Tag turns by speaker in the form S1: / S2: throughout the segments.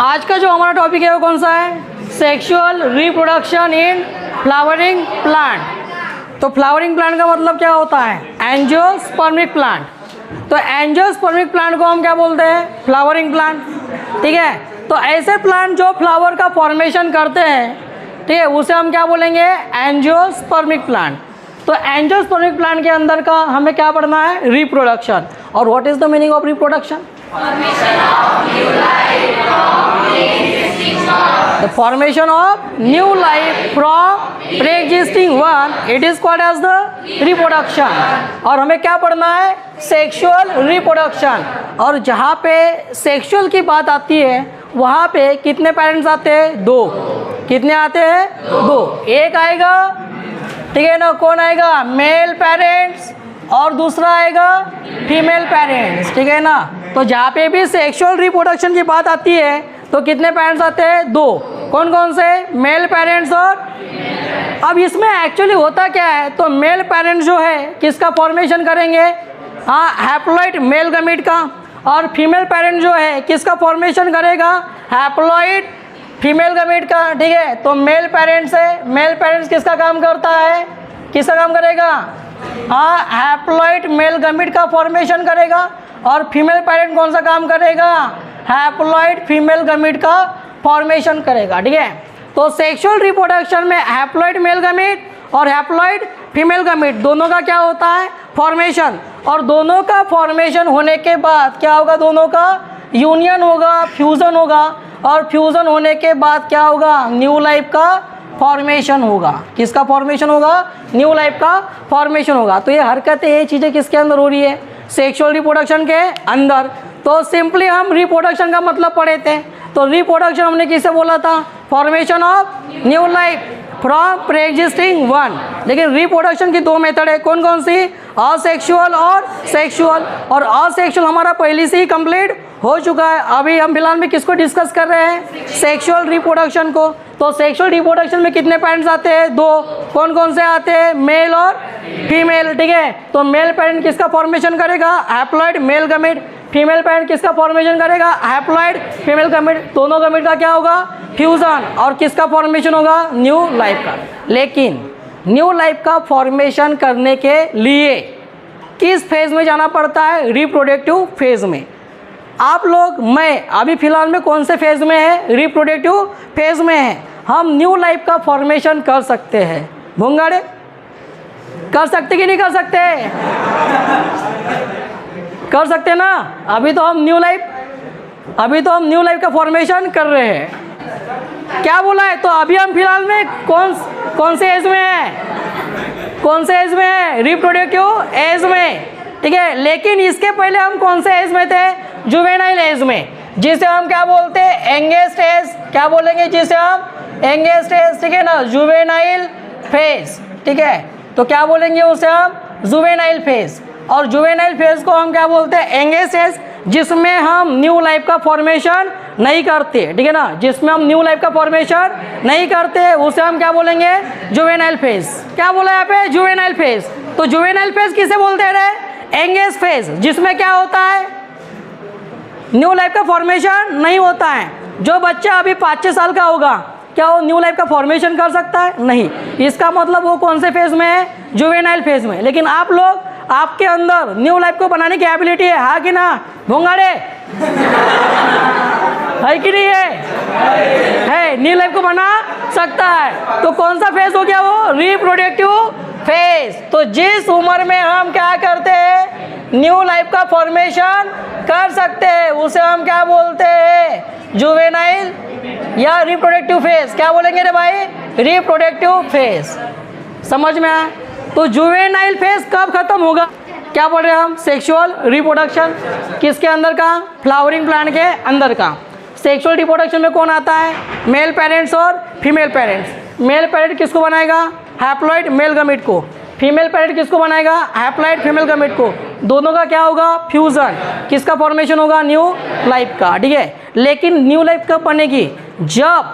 S1: आज का जो हमारा टॉपिक है वो कौन सा है? Sexual reproduction in flowering plant. तो फ्लावरिंग प्लांट का मतलब क्या होता है? Angiospermic plant. तो एंजियोस्पर्मिक प्लांट को हम क्या बोलते हैं? Flowering plant. ठीक है, तो ऐसे प्लांट जो फ्लावर का फॉर्मेशन करते हैं, ठीक है, उसे हम क्या बोलेंगे? Angiospermic plant. तो एंजियोस्पर्मिक प्लांट के अंदर का हमें क्या पढ़ना है? रिप्रोडक्शन। और what is the meaning of reproduction? The formation of new life from pre-existing one, it is called as the reproduction। और हमें क्या पढ़ना है? Sexual reproduction. और जहाँ पे सेक्सुअल की बात आती है वहाँ पे कितने पेरेंट्स आते हैं? दो। कितने आते हैं? दो। एक आएगा, ठीक है ना, कौन आएगा? मेल पेरेंट्स, और दूसरा आएगा फीमेल पेरेंट्स। ठीक है ना, तो जहाँ पे भी सेक्सुअल रिप्रोडक्शन की बात आती है तो कितने पेरेंट्स आते हैं? दो। कौन कौन से? मेल पेरेंट्स और। अब इसमें एक्चुअली होता क्या है? तो मेल पेरेंट्स जो है किसका फॉर्मेशन करेंगे? हाँ, हैप्लॉइड मेल गमीट का। और फीमेल पेरेंट जो है किसका फॉर्मेशन करेगा? हैप्लॉइड फीमेल गमीट का। ठीक है, तो मेल पेरेंट्स है, मेल पेरेंट्स किसका काम करता है? किसका काम करेगा? हाँ, हैप्लॉइड मेल गमीट का फॉर्मेशन करेगा। और फीमेल पेरेंट कौन सा काम करेगा? हैप्लॉइड फीमेल गमीट का फॉर्मेशन करेगा। ठीक है, तो सेक्सुअल रिप्रोडक्शन में हैप्लॉइड मेल गमीट और हैप्लॉइड फीमेल गमीट दोनों का क्या होता है? फॉर्मेशन। और दोनों का फॉर्मेशन होने के बाद क्या होगा? दोनों का यूनियन होगा, फ्यूज़न होगा। और फ्यूज़न होने के बाद क्या होगा? न्यू लाइफ का फॉर्मेशन होगा। किसका फॉर्मेशन होगा? न्यू लाइफ का फॉर्मेशन होगा। तो ये हरकतें, ये चीज़ें किसके अंदर हो रही है? सेक्सुअल रिप्रोडक्शन के अंदर। तो सिंपली हम रिप्रोडक्शन का मतलब पढ़े थे। तो रिप्रोडक्शन हमने किसे बोला था? Formation of new life from pre existing one. लेकिन रिप्रोडक्शन की दो मेथड है। कौन कौन सी? असेक्सुअल और सेक्सुअल। और असेक्सुअल हमारा पहले से ही कंप्लीट हो चुका है। अभी हम फिलहाल में किसको डिस्कस कर रहे हैं? सेक्सुअल रिप्रोडक्शन को। तो सेक्सुअल रिप्रोडक्शन में कितने पेरेंट्स आते हैं? दो। कौन कौन से आते हैं? मेल और फीमेल। ठीक है, तो मेल पेरेंट किसका फॉर्मेशन करेगा? Haploid male gamete. Female parent किसका फॉर्मेशन करेगा? Haploid female gamete. दोनों गमीट का क्या होगा? फ्यूजन। और किसका फॉर्मेशन होगा? न्यू लाइफ का। लेकिन न्यू लाइफ का फॉर्मेशन करने के लिए किस फेज में जाना पड़ता है? रिप्रोडक्टिव फेज में। आप लोग, मैं अभी फिलहाल में कौन से फेज में है? रिप्रोडक्टिव फेज में है। हम न्यू लाइफ का फॉर्मेशन कर सकते हैं। भूंगाड़े कर सकते कि नहीं कर सकते? कर सकते ना। अभी तो हम न्यू लाइफ का फॉर्मेशन कर रहे हैं। क्या बोला है? तो अभी हम फिलहाल में कौन से एज में है? कौन से एज में है? रिप्रोडक्टिव एज में। ठीक है, लेकिन इसके पहले हम कौन से एज में थे? जुवेनाइल एज में, जिसे हम क्या बोलते हैं? एंगेस्ट एज। क्या बोलेंगे? जिसे हम एंगेस्ट एज। ठीक है ना, जुवेनाइल फेज। ठीक है, तो क्या बोलेंगे उसे हम? Juvenile phase. और जुवेनाइल फेज को हम क्या बोलते हैं? एंगेस्ट एज, जिसमें हम न्यू लाइफ का फॉर्मेशन नहीं करते। ठीक है ना, जिसमें हम न्यू लाइफ का फॉर्मेशन नहीं करते उसे हम क्या बोलेंगे? Juvenile phase. क्या बोला यहाँ पे? Juvenile phase. तो जुवेनाइल फेज किसे बोलते रहे? एंगेज फेज, जिसमें क्या होता है? न्यू लाइफ का फॉर्मेशन नहीं होता है। जो बच्चा अभी 5-6 साल का होगा, क्या वो न्यू लाइफ का फॉर्मेशन कर सकता है? नहीं। इसका मतलब वो कौन से फेज में है? जुवेनाइल फेज में। लेकिन आप लोग, आपके अंदर न्यू लाइफ को बनाने की एबिलिटी है, हाँ कि ना? भोंगाड़े है कि नहीं है? न्यू लाइफ को बना सकता है। तो कौन सा फेज हो गया वो? Reproductive phase. तो जिस उम्र में हम क्या करते हैं? न्यू लाइफ का फॉर्मेशन कर सकते हैं, उसे हम क्या बोलते हैं? जुवेनाइल या रिप्रोडक्टिव फेज। क्या बोलेंगे रे भाई? Reproductive phase. समझ में आया? तो जुवेनाइल फेज कब खत्म होगा? क्या बोल रहे हैं हम? सेक्सुअल रिप्रोडक्शन किसके अंदर का? फ्लावरिंग प्लांट के अंदर का। सेक्सुअल रिप्रोडक्शन में कौन आता है? मेल पेरेंट्स और फीमेल पेरेंट्स। मेल पेरेंट किसको बनाएगा? हैप्लॉइड मेल गमीट को। फीमेल पेरेंट किसको बनाएगा? हैप्लॉइड फीमेल गमीट को। दोनों का क्या होगा? फ्यूजन। किसका फॉर्मेशन होगा? न्यू लाइफ का। ठीक है, लेकिन न्यू लाइफ कब बनेगी? जब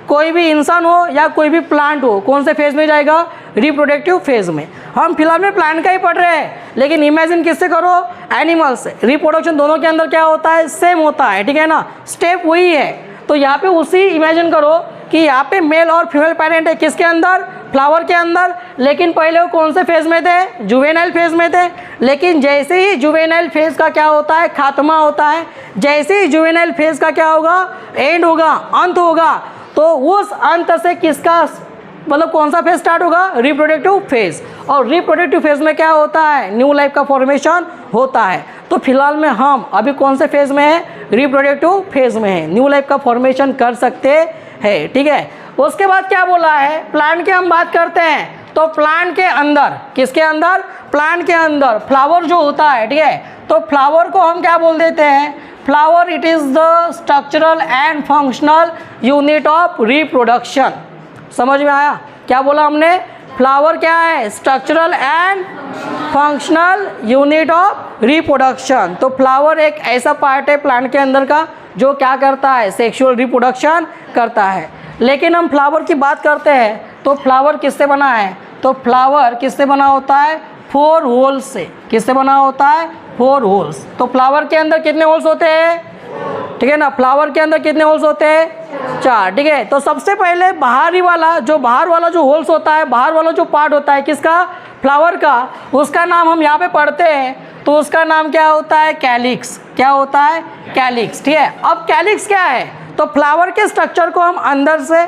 S1: कोई भी इंसान हो या कोई भी प्लांट हो, कौन से फेज में जाएगा? रिप्रोडक्टिव फेज में। हम फिलहाल में प्लांट का ही पढ़ रहे हैं, लेकिन इमेजिन किससे करो, एनिमल से। रिप्रोडक्शन दोनों के अंदर क्या होता है, सेम होता है, ठीक है ना, स्टेप वही है। तो यहाँ पे उसी इमेजिन करो कि यहाँ पे मेल और फीमेल पेरेंट है, किसके अंदर, फ्लावर के अंदर। लेकिन पहले वो कौन से फेज में थे, जुवेनाइल फेज में थे। लेकिन जैसे ही जुवेनाइल फेज का क्या होता है, खात्मा होता है, जैसे ही जुवेनाइल फेज का क्या होगा, एंड होगा, अंत होगा, तो उस अंत से किसका मतलब कौन सा फेज स्टार्ट होगा, रिप्रोडक्टिव फेज। और रिप्रोडक्टिव फेज में क्या होता है, न्यू लाइफ का फॉर्मेशन होता है। तो फिलहाल में हम अभी कौन से फेज में है, रिप्रोडक्टिव फेज में है, न्यू लाइफ का फॉर्मेशन कर सकते हैं, ठीक है। उसके बाद क्या बोला है, प्लांट की हम बात करते हैं। तो प्लांट के अंदर, किसके अंदर, प्लांट के अंदर फ्लावर जो होता है, ठीक है। तो फ्लावर को हम क्या बोल देते हैं, flower it is the structural and functional unit of reproduction. समझ में आया, क्या बोला हमने, फ्लावर क्या है, structural and functional unit of reproduction. तो फ्लावर एक ऐसा पार्ट है प्लांट के अंदर का जो क्या करता है, सेक्सुअल रिप्रोडक्शन करता है। लेकिन हम फ्लावर की बात करते हैं तो फ्लावर किससे बना है, तो फ्लावर किससे बना होता है, 4 होल्स से। किससे बना होता है, 4 होल्स। तो फ्लावर के अंदर कितने होल्स होते हैं, ठीक है ना, फ्लावर के अंदर कितने होल्स होते हैं, 4, ठीक है। तो सबसे पहले बाहर वाला जो होल्स होता है, बाहर वाला जो पार्ट होता है किसका, फ्लावर का, उसका नाम हम यहाँ पे पढ़ते हैं। तो उसका नाम क्या होता है, कैलिक्स। क्या होता है, कैलिक्स, ठीक है। अब कैलिक्स क्या है, तो फ्लावर के स्ट्रक्चर को हम अंदर से,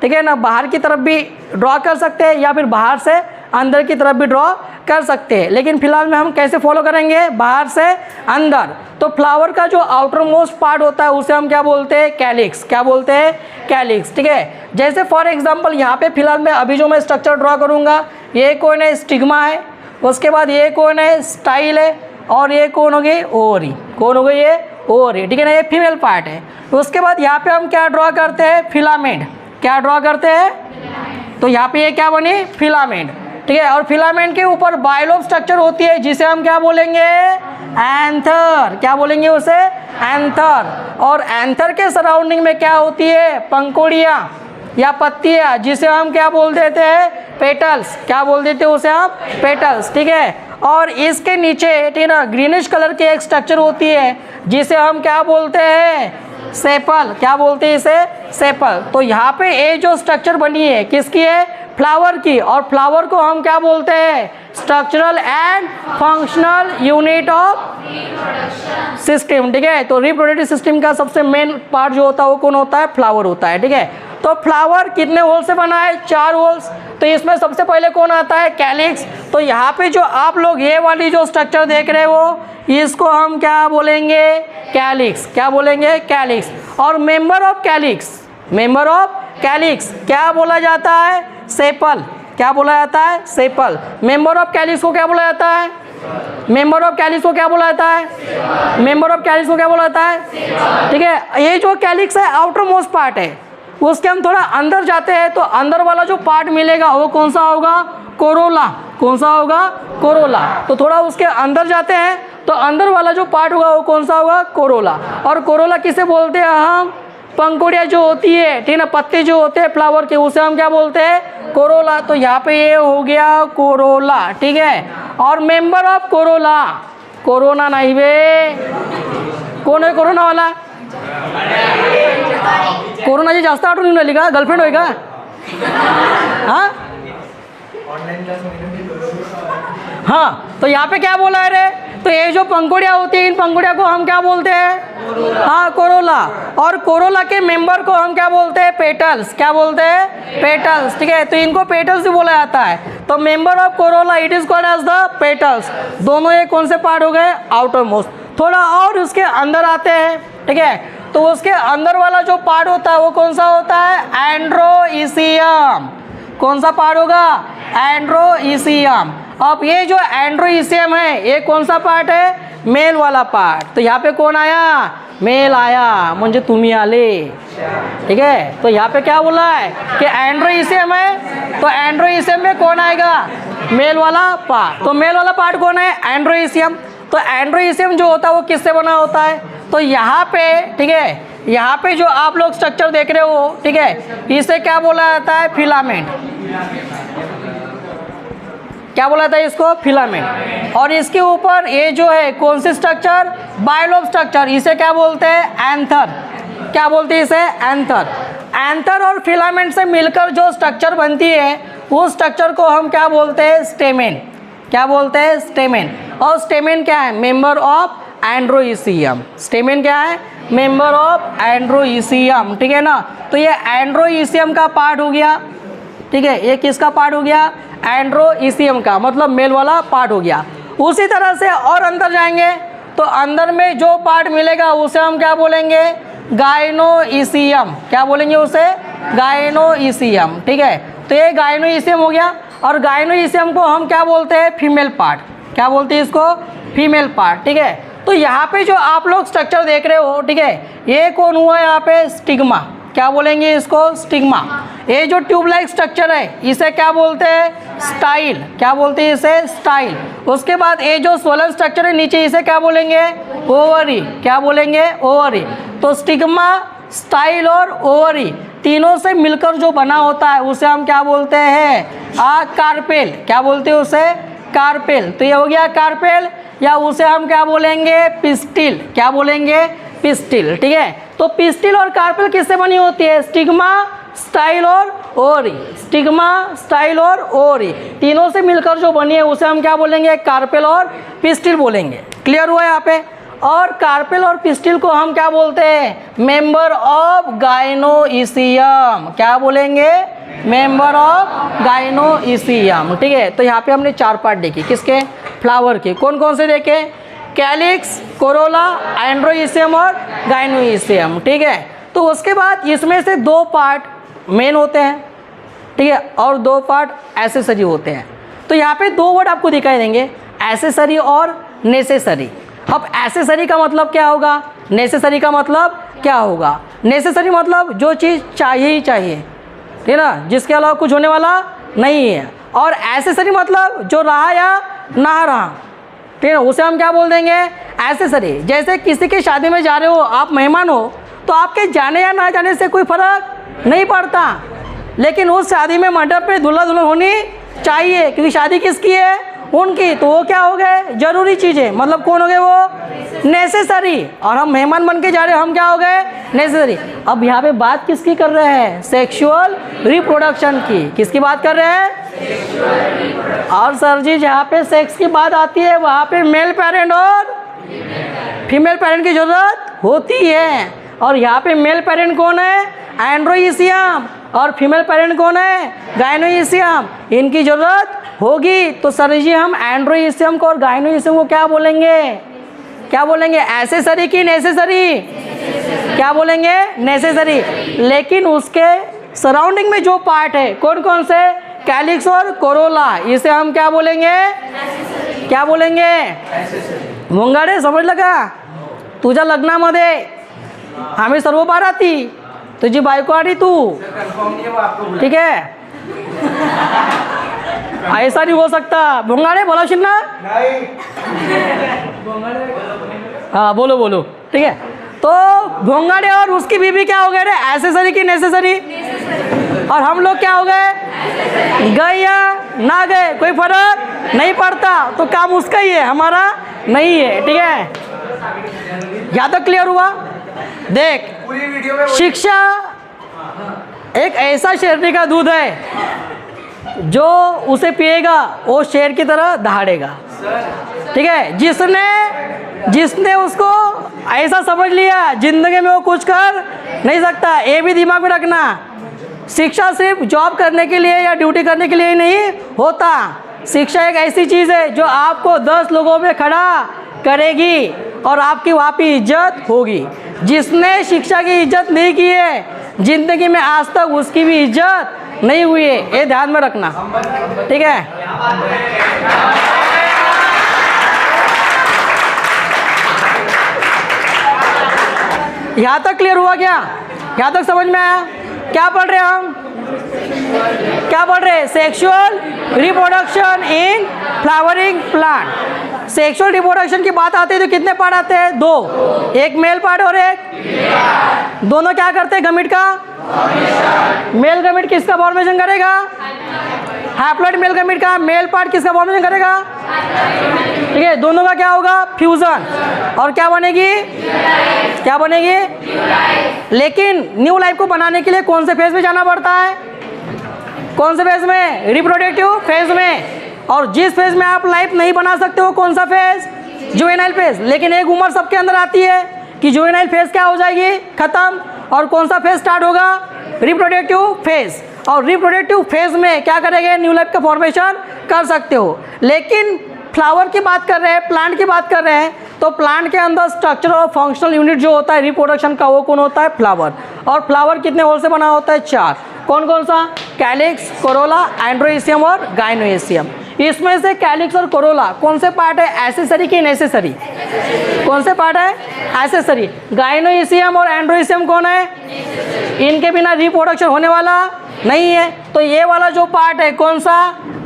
S1: ठीक है ना, बाहर की तरफ भी ड्रॉ कर सकते हैं या फिर बाहर से अंदर की तरफ भी ड्रॉ कर सकते हैं। लेकिन फिलहाल में हम कैसे फॉलो करेंगे, बाहर से अंदर। तो फ्लावर का जो आउटर मोस्ट पार्ट होता है उसे हम क्या बोलते हैं, कैलिक्स। क्या बोलते हैं, कैलिक्स, ठीक है। जैसे फॉर एग्जांपल यहाँ पे फिलहाल में अभी जो मैं स्ट्रक्चर ड्रॉ करूँगा, ये कौन है, स्टिग्मा है। उसके बाद ये कौन है, स्टाइल है। और ये कौन हो गई, ओवरी। कौन हो गई, ये ओवरी, ठीक है ना, ये फीमेल पार्ट है। उसके बाद यहाँ पे हम क्या ड्रॉ करते हैं, फिलामेंट। क्या ड्रॉ करते हैं, तो यहाँ पे ये क्या बनी, फिलामेंट, ठीक है। और फिलामेंट के ऊपर बाइलोब स्ट्रक्चर होती है जिसे हम क्या बोलेंगे, एंथर। क्या बोलेंगे उसे, एंथर। और एंथर के सराउंडिंग में क्या होती है, पंखुड़ियाँ या पत्तियाँ, जिसे हम क्या बोल देते हैं, पेटल्स। क्या बोल देते हैं उसे आप, पेटल्स, ठीक है। और इसके नीचे, ठीक है ना, ग्रीनिश कलर की एक स्ट्रक्चर होती है जिसे हम क्या बोलते हैं, सेपल। क्या बोलते हैं इसे, सेपल। तो यहाँ पे ये जो स्ट्रक्चर बनी है किसकी है, फ्लावर की। और फ्लावर को हम क्या बोलते हैं, structural and functional unit of system, ठीक है। तो रिप्रोडक्टिव सिस्टम का सबसे मेन पार्ट जो होता है वो कौन होता है, फ्लावर होता है, ठीक है। तो फ्लावर कितने होल से बना है, 4 होल्स। तो इसमें सबसे पहले कौन आता है, कैलिक्स। तो यहाँ पे जो आप लोग ये वाली जो स्ट्रक्चर देख रहे हो, इसको हम क्या बोलेंगे, कैलिक्स। क्या बोलेंगे, कैलिक्स। और member of calyx, member of calyx क्या बोला जाता है, सेपल। क्या बोला जाता है, सेपल। मेंबर ऑफ कैलिक्स को क्या बोला जाता है, मेंबर ऑफ कैलिक्स को क्या बोला जाता है, मेंबर ऑफ कैलिक्स को क्या बोला जाता है, ठीक है। ये जो कैलिक्स है आउटर मोस्ट पार्ट है, उसके हम थोड़ा अंदर जाते हैं तो अंदर वाला जो पार्ट मिलेगा वो कौन सा होगा, कोरोला। कौन सा होगा, कोरोला। तो थोड़ा उसके अंदर जाते हैं तो अंदर वाला जो पार्ट होगा वो कौन सा होगा, कोरोला। और कोरोला किसे बोलते हैं हम, पंखुड़ियाँ जो होती है, ठीक है ना, पत्ते जो होते हैं फ्लावर के, उसे हम क्या बोलते हैं, कोरोला। तो यहाँ पे ये हो गया कोरोला, ठीक है। और मेंबर ऑफ कोरोला, कोरोना नहीं बे, कौन है कोरोना वाला, कोरोनाची जास्त आठवण येऊन राहिली का, गर्लफ्रेंड होय का, हाँ हाँ। तो यहाँ पे क्या बोला है रे, तो ये जो पंखुड़ियाँ होती है इन पंखुड़ियाँ को हम क्या बोलते हैं, हाँ कोरोला। और कोरोला के मेंबर को हम क्या बोलते हैं, पेटल्स। क्या बोलते हैं, पेटल्स, ठीक है। तो इनको पेटल्स भी बोला जाता है। तो member of corolla it is called as the petals. दोनों ये कौन से पार्ट हो गए, आउटर मोस्ट। थोड़ा और उसके अंदर आते हैं, ठीक है। तो उसके अंदर वाला जो पार्ट होता है वो कौन सा होता है, एंड्रोइसियम। कौन सा पार्ट होगा, एंड्रोइसियम। अब ये जो एंड्रोइसियम है ये कौन सा पार्ट है, मेल वाला पार्ट। तो यहाँ पे कौन आया, मेल आया, म्हणजे तुम्ही आले, ठीक है। तो यहाँ पे क्या बोला है कि एंड्रोइसियम है, तो एंड्रोइसियम में कौन आएगा, मेल वाला पार्ट। तो मेल वाला पार्ट कौन है, एंड्रोइसियम। तो एंड्रोइसियम जो होता है वो किससे बना होता है, तो यहाँ पे, ठीक है, यहाँ पे जो आप लोग स्ट्रक्चर देख रहे हो, ठीक है, इसे क्या बोला जाता है, फिलामेंट। क्या बोला था इसको, फिलामेंट। और इसके ऊपर ये जो है कौन सी स्ट्रक्चर, बायलोब स्ट्रक्चर, इसे क्या बोलते हैं, एंथर। क्या बोलते हैं इसे, एंथर। एंथर और फिलामेंट से मिलकर जो स्ट्रक्चर बनती है उस स्ट्रक्चर को हम क्या बोलते हैं, स्टेमेन। क्या बोलते हैं, स्टेमेन। और स्टेमेन क्या है, मेंबर ऑफ एंड्रोइसियम। स्टेमेन क्या है, मेंबर ऑफ एंड्रोइसियम, ठीक है ना। तो ये एंड्रोइसियम का पार्ट हो गया, ठीक है। ये किसका पार्ट हो गया, एंड्रोइसियम का, मतलब मेल वाला पार्ट हो गया। उसी तरह से और अंदर जाएंगे तो अंदर में जो पार्ट मिलेगा उसे हम क्या बोलेंगे, गायनोइसियम। क्या बोलेंगे उसे, गायनोइसियम, ठीक है। तो ये गायनोइसियम हो गया। और गायनोइसियम को हम क्या बोलते हैं, फीमेल पार्ट। क्या बोलते हैं इसको, फीमेल पार्ट, ठीक है। तो यहाँ पे जो आप लोग स्ट्रक्चर देख रहे हो, ठीक है, ये कौन हुआ यहाँ पे, स्टिग्मा। क्या बोलेंगे इसको, स्टिग्मा। ये जो ट्यूब लाइक स्ट्रक्चर है इसे क्या बोलते हैं, स्टाइल। क्या बोलते हैं इसे, स्टाइल। उसके बाद ये जो स्वलन स्ट्रक्चर है नीचे, इसे क्या बोलेंगे, ओवरी। क्या बोलेंगे, ओवरी। तो स्टिग्मा, स्टाइल और ओवरी तीनों से मिलकर जो बना होता है उसे हम क्या बोलते हैं, कार्पेल। क्या बोलते हैं उसे, कार्पेल। तो ये हो गया कार्पेल, या उसे हम क्या बोलेंगे, पिस्टिल। क्या बोलेंगे, पिस्टिल, ठीक है। तो पिस्टिल और कार्पेल किससे बनी होती है, स्टिग्मा, स्टाइल और ओवरी। स्टिग्मा, स्टाइल और ओवरी तीनों से मिलकर जो बनी है उसे हम क्या बोलेंगे, कार्पेल और पिस्टिल बोलेंगे। क्लियर हुआ यहाँ पे। और कार्पेल और पिस्टिल को हम क्या बोलते हैं, मेंबर ऑफ गायनोइसियम। क्या बोलेंगे, मेंबर ऑफ गायनोइसियम, ठीक है। तो यहाँ पे हमने 4 पार्ट देखे, किसके, फ्लावर के। कौन कौन से देखे, कैलिक्स, कोरोला, एंड्रोइसियम और गायनोइसियम, ठीक है। तो उसके बाद इसमें से 2 पार्ट मेन होते हैं, ठीक है, और 2 पार्ट एसेसरी होते हैं। तो यहाँ पे 2 वर्ड आपको दिखाई देंगे, एसेसरी और नेसेसरी। अब एसेसरी का मतलब क्या होगा, नेसेसरी का मतलब क्या होगा। नेसेसरी मतलब जो चीज़ चाहिए ही चाहिए, ठीक है ना, जिसके अलावा कुछ होने वाला नहीं है। और एसेसरी मतलब जो रहा या ना रहा, ठीक है, उसे हम क्या बोल देंगे, एसेसरी। जैसे किसी की शादी में जा रहे हो, आप मेहमान हो, तो आपके जाने या ना जाने से कोई फर्क नहीं पड़ता, लेकिन उस शादी में मंडप में दूल्हा दुल्हन होनी चाहिए, क्योंकि शादी किसकी है, उनकी। तो वो क्या हो गए, जरूरी चीज़ें, मतलब कौन हो गए वो, नेसेसरी। और हम मेहमान बन के जा रहे हैं, हम क्या हो गए, नेसेसरी। अब यहाँ पे बात किसकी कर रहे हैं, सेक्सुअल रिप्रोडक्शन की। किसकी बात कर रहे हैं, और सर जी जहाँ पे सेक्स की बात आती है वहाँ पे मेल पेरेंट और फीमेल पेरेंट की जरूरत होती है। और यहाँ पे मेल पेरेंट कौन है, एंड्रोइसियम, और फीमेल पेरेंट कौन है, गायनोइसियम। इनकी जरूरत होगी। तो सर जी हम एंड्रोइसियम को और गायनोइसियम को क्या बोलेंगे, क्या बोलेंगे, एसेसरी की नेसेसरी। क्या बोलेंगे, नेसेसरी। लेकिन उसके सराउंडिंग में जो पार्ट है, कौन कौन से, कैलिक्स और कोरोला, इसे हम क्या बोलेंगे, क्या बोलेंगे, मुंगाडे। समझ लगा, तुझ्या लग्नामध्ये आम्ही सर्व बाराती, तुझी बायको आणि तू, ठीक है, ऐसा नहीं हो सकता। भोंगाड़े बोला ना, हाँ बोलो बोलो, ठीक है। तो भोंगाड़े और उसकी बीवी क्या हो गए रे, एसेसरी की नेसेसरी। और हम लोग क्या हो गए, गए या ना गए कोई फर्क नहीं पड़ता। तो काम उसका ही है, हमारा नहीं है, ठीक है। यहाँ तक क्लियर हुआ। देख, शिक्षा एक ऐसा शेरनी का दूध है जो उसे पिएगा वो शेर की तरह दहाड़ेगा, ठीक है। जिसने उसको ऐसा समझ लिया जिंदगी में वो कुछ कर नहीं सकता, ये भी दिमाग में रखना। शिक्षा सिर्फ जॉब करने के लिए या ड्यूटी करने के लिए ही नहीं होता। शिक्षा एक ऐसी चीज़ है जो आपको 10 लोगों में खड़ा करेगी और आपकी वहाँ पे इज्जत होगी। जिसने शिक्षा की इज्जत नहीं की है जिंदगी में आज तक उसकी भी इज्जत नहीं हुई है, ये ध्यान में रखना, ठीक है। यहाँ तक क्लियर हुआ क्या, यहाँ तक समझ में आया। क्या पढ़ रहे हैं हम, क्या पढ़ रहे हैं, sexual reproduction in flowering plant. Sexual reproduction की बात आती है तो कितने पार्ट आते हैं, 2, एक मेल पार्ट और एक, दोनों क्या करते हैं, गमीट का, मेल गमीट किसका फॉर्मेशन करेगा, हैप्लॉइड मेल गैमीट का मेल पार्ट किसका फॉर्मेशन करेगा, ठीक है, दोनों का क्या होगा, फ्यूजन, और क्या बनेगी, क्या बनेगी। लेकिन न्यू लाइफ को बनाने के लिए कौन से फेज में जाना पड़ता है, कौन से फेज में, रिप्रोडक्टिव फेज में। और जिस फेज में आप लाइफ नहीं बना सकते हो कौन सा फेज, जुवेनाइल फेज। लेकिन एक उम्र सबके अंदर आती है कि जुवेनाइल फेज क्या हो जाएगी, खत्म, और कौन सा फेज स्टार्ट होगा, रिप्रोडक्टिव फेज। और रिप्रोडक्टिव फेज में क्या करेंगे, न्यू लाइफ का फॉर्मेशन कर सकते हो। लेकिन फ्लावर की बात कर रहे हैं, प्लांट की बात कर रहे हैं, तो प्लांट के अंदर स्ट्रक्चर और फंक्शनल यूनिट जो होता है रिप्रोडक्शन का वो कौन होता है, फ्लावर। और फ्लावर कितने होल से बना होता है, 4। कौन कौन सा, कैलिक्स, कोरोला, एंड्रोइसियम और गाइनोइसियम। इसमें से कैलिक्स और कोरोला कौन से पार्ट है, एसेसरी की नेसेसरी, कौन से पार्ट है, एसेसरी। गाइनोइसियम और एंड्रोइसियम कौन है, इनके बिना रिप्रोडक्शन होने वाला नहीं है। तो ये वाला जो पार्ट है कौन सा,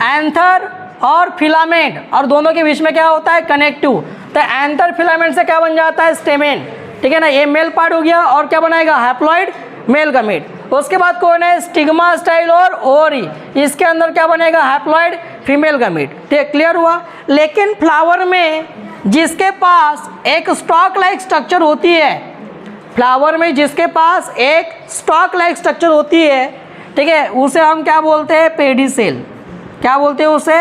S1: एंथर और फिलामेंट, और दोनों के बीच में क्या होता है, कनेक्टिव। तो एंथर फिलामेंट से क्या बन जाता है, स्टेमेन, ठीक है ना, ये मेल पार्ट हो गया। और क्या बनाएगा, हैप्लॉइड मेल गैमीट। उसके बाद कौन है, स्टिग्मा, स्टाइल और ओवरी, इसके अंदर क्या बनेगा, हैप्लॉइड फीमेल गैमीट। ठीक है, क्लियर हुआ। लेकिन फ्लावर में जिसके पास एक स्टॉक लाइक स्ट्रक्चर होती है, फ्लावर में जिसके पास एक स्टॉक लाइक स्ट्रक्चर होती है, ठीक है, उसे हम क्या बोलते हैं, पेडिसेल। क्या बोलते हैं उसे,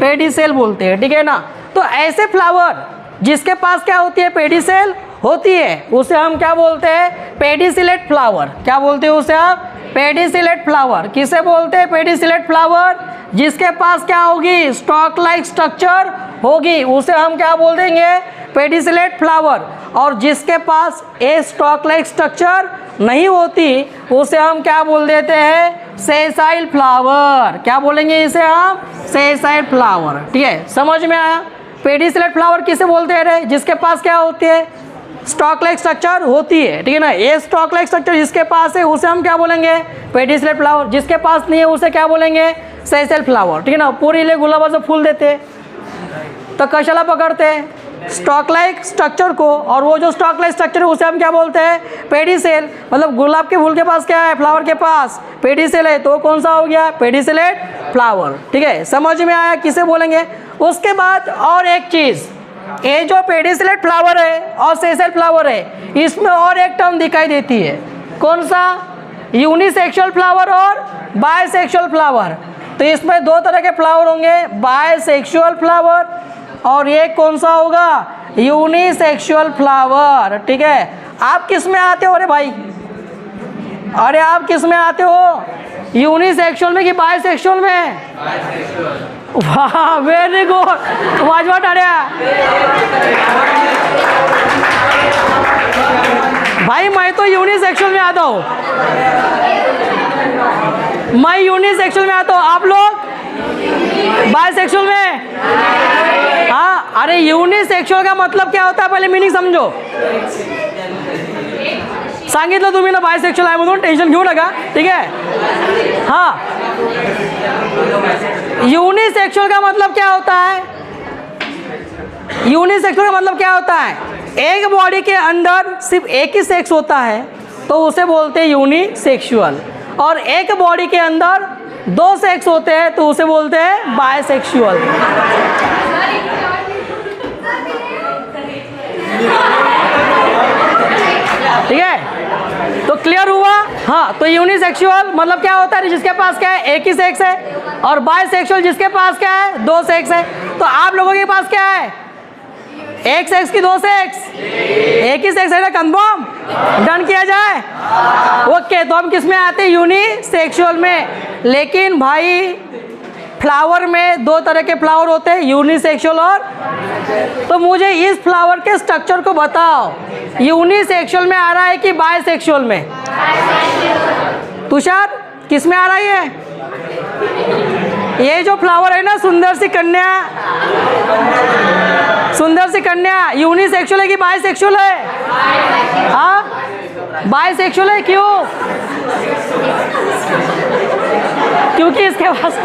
S1: पेडिसेल बोलते हैं, ठीक है ना। तो ऐसे फ्लावर जिसके पास क्या होती है, पेडिसेल होती है, उसे हम क्या बोलते हैं, पेडिसिलेट फ्लावर। क्या बोलते हैं उसे आप, पेडिसिलेट फ्लावर। किसे बोलते हैं, पेडिसिलेट फ्लावर, जिसके पास क्या होगी, स्टॉक लाइक स्ट्रक्चर होगी, उसे हम क्या बोल देंगे, पेडिसिलेट फ्लावर। और जिसके पास ए स्टॉक लाइक स्ट्रक्चर नहीं होती उसे हम क्या बोल देते हैं, सेसाइल फ्लावर। क्या बोलेंगे इसे हम, सेसाइल फ्लावर। ठीक है, समझ में आया। पेडिसिलेट फ्लावर किसे बोलते हैं रे, जिसके पास क्या होती है, स्टॉक लाइक स्ट्रक्चर होती है, ठीक है ना। ये स्टॉक लाइक स्ट्रक्चर जिसके पास है उसे हम क्या बोलेंगे, पेडिसिलेट फ्लावर। जिसके पास नहीं है उसे क्या बोलेंगे, सेसाइल फ्लावर, ठीक है ना। पूरी ले गुलाब से फूल देते तो कशाला पकड़ते हैं, स्टॉक लाइक स्ट्रक्चर को, और वो जो स्टॉक लाइक स्ट्रक्चर है उसे हम क्या बोलते हैं, पेडिसेल। मतलब गुलाब के फूल के पास क्या है, फ्लावर के पास पेडिसेल है, तो कौन सा हो गया, पेडिसिलेट फ्लावर। ठीक है, समझ में आया किसे बोलेंगे। उसके बाद और एक चीज़, ये जो पेडिसिलेट फ्लावर है और सेसाइल फ्लावर है, इसमें और एक टर्म दिखाई देती है, कौन सा, यूनिसेक्सुअल फ्लावर और बायसेक्सुअल फ्लावर। तो इसमें दो तरह के फ्लावर होंगे, बायसेक्सुअल फ्लावर, और ये कौन सा होगा, यूनिसेक्सुअल फ्लावर। ठीक है, आप किस में आते हो, अरे भाई, अरे आप किस में आते हो, यूनिसेक्सुअल में कि बायसेक्सुअल में, वाह वेरी गुड, आवाज मत आ भाई। मैं तो यूनिसेक्सुअल में आता हूँ, मैं यूनिसेक्सुअल में आता हूँ, आप लोग बायसेक्सुअल में। हाँ, अरे यूनिसेक्सुअल का मतलब क्या होता है, पहले मीनिंग समझो। सांगितलं तुम्ही ना बायसेक्सुअल आहे म्हणून, टेन्शन घेऊ नका, ठीक है। हाँ, यूनिसेक्सुअल का मतलब क्या होता है, यूनिसेक्सुअल का मतलब क्या होता है, एक बॉडी के अंदर सिर्फ एक ही सेक्स होता है तो उसे बोलते हैं यूनिसेक्सुअल, और एक बॉडी के अंदर दो सेक्स होते हैं तो उसे बोलते हैं बायसेक्सुअल। ठीक है, तो क्लियर हुआ। हाँ, तो यूनिसेक्सुअल मतलब क्या होता है, जिसके पास क्या है, एक ही सेक्स है, और बायसेक्सुअल जिसके पास क्या है, दो सेक्स है। तो आप लोगों के पास क्या है, एक सेक्स की दो सेक्स, एक ही सेक्स है ना, कंफर्म, डन किया जाए। ओके, तो हम किस में आते हैं, यूनिसेक्सुअल में। लेकिन भाई फ्लावर में दो तरह के फ्लावर होते हैं, यूनिसेक्सुअल और, तो मुझे इस फ्लावर के स्ट्रक्चर को बताओ, यूनिसेक्सुअल में आ रहा है कि बायसेक्सुअल में। तुषार किस में आ रहा है ये जो फ्लावर है ना, सुंदर सी कन्या, सुंदर सी कन्या, यूनिसेक्सुअल है कि बायसेक्सुअल है, हाँ बायसेक्सुअल है। क्यों, क्योंकि इसके पास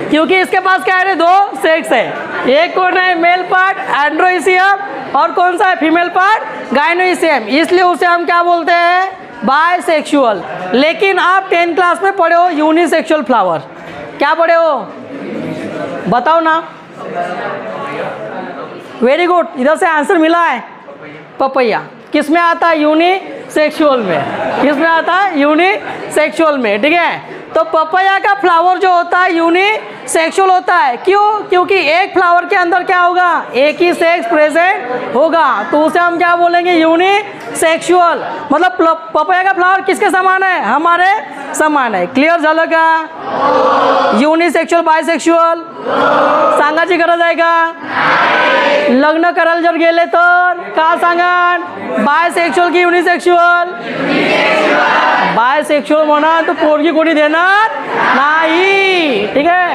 S1: क्योंकि इसके पास क्या है, दो सेक्स है। एक कौन है, मेल पार्ट एंड्रोइसियम, और कौन सा है, फीमेल पार्ट गाइनोइसियम। इसलिए उसे हम क्या बोलते हैं, बायसेक्सुअल। लेकिन आप 10th क्लास में पढ़े हो यूनिसेक्सुअल फ्लावर, क्या पढ़े हो बताओ ना। वेरी गुड, इधर से आंसर मिला है। पपैया किस में आता है? यूनिसेक्सुअल में। किस में आता है? यूनिसेक्सुअल में, ठीक है। तो पपैया का फ्लावर जो होता है यूनिसेक्सुअल होता है। क्यों? क्योंकि एक फ्लावर के अंदर क्या होगा? एक ही सेक्स प्रेजेंट होगा, तो उसे हम क्या बोलेंगे? यूनिसेक्सुअल। मतलब पपैया का फ्लावर किसके समान है? हमारे समान है। क्लियर झालं का? युनिसेक्सुअल बायसेक्सुअल सांगायची गरज आहे का? लग्न करायला जर गेले तर का सांगाल? बायसेक्सुअल की युनिसेक्सुअल? बायसेक्सुअल म्हणा तो पोरगी कोणी देणार नाही, ठीक आहे।